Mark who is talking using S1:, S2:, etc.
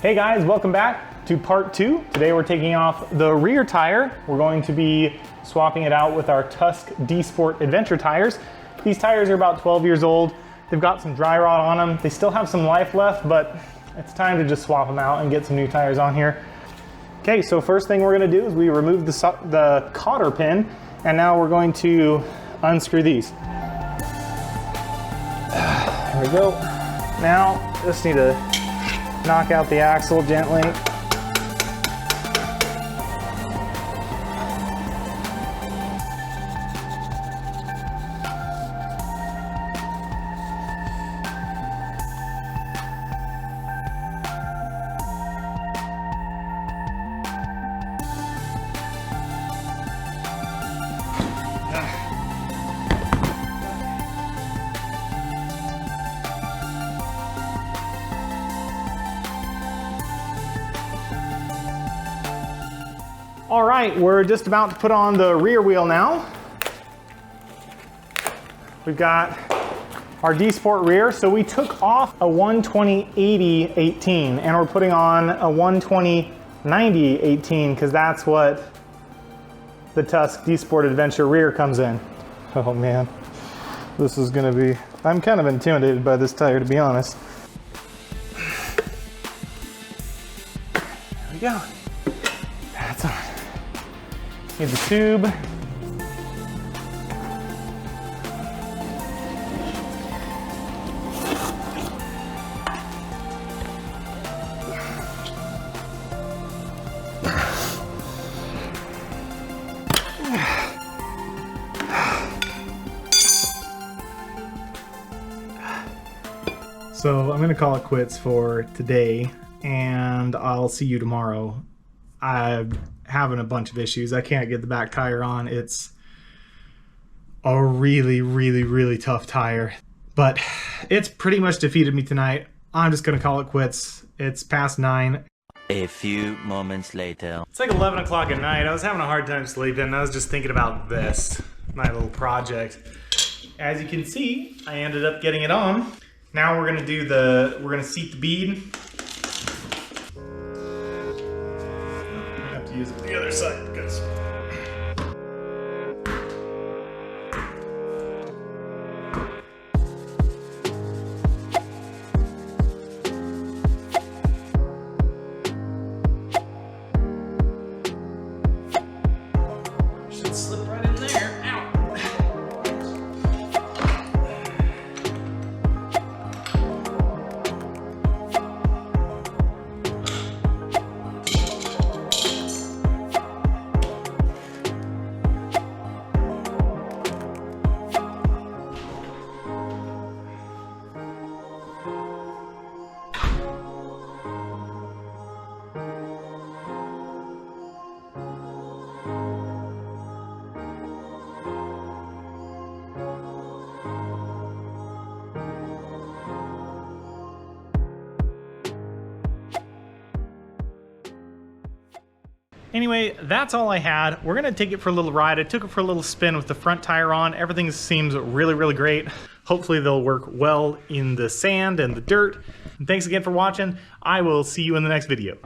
S1: Hey guys, welcome back to part 2. Today we're taking off the rear tire. We're going to be swapping it out with our Tusk D-Sport Adventure tires. These tires are about 12 years old. They've got some dry rot on them. They still have some life left, but it's time to just swap them out and get some new tires on here. Okay, so first thing we're gonna do is we remove the cotter pin, and now we're going to unscrew these. There we go. Now, just need to knock out the axle gently. All right, we're just about to put on the rear wheel now. We've got our D-Sport rear. So we took off a 120/80 18 and we're putting on a 120/90 18 because that's what the Tusk D-Sport Adventure rear comes in. Oh man, this is gonna be, I'm kind of intimidated by this tire, to be honest. There we go. That's on. Need the tube. So I'm gonna call it quits for today, and I'll see you tomorrow. I'm having a bunch of issues. I can't get the back tire on. It's a really tough tire, but it's pretty much defeated me tonight. I'm just gonna call it quits. It's past 9.
S2: A few moments later.
S1: It's like 11 o'clock at night. I was having a hard time sleeping. I was just thinking about this, my little project. As you can see, I ended up getting it on. Now we're gonna seat the bead. I have to use it the other side because should slip right in there. Ow. Anyway, that's all I had. We're gonna take it for a little ride. I took it for a little spin with the front tire on. Everything seems really great. Hopefully they'll work well in the sand and the dirt. And thanks again for watching. I will see you in the next video.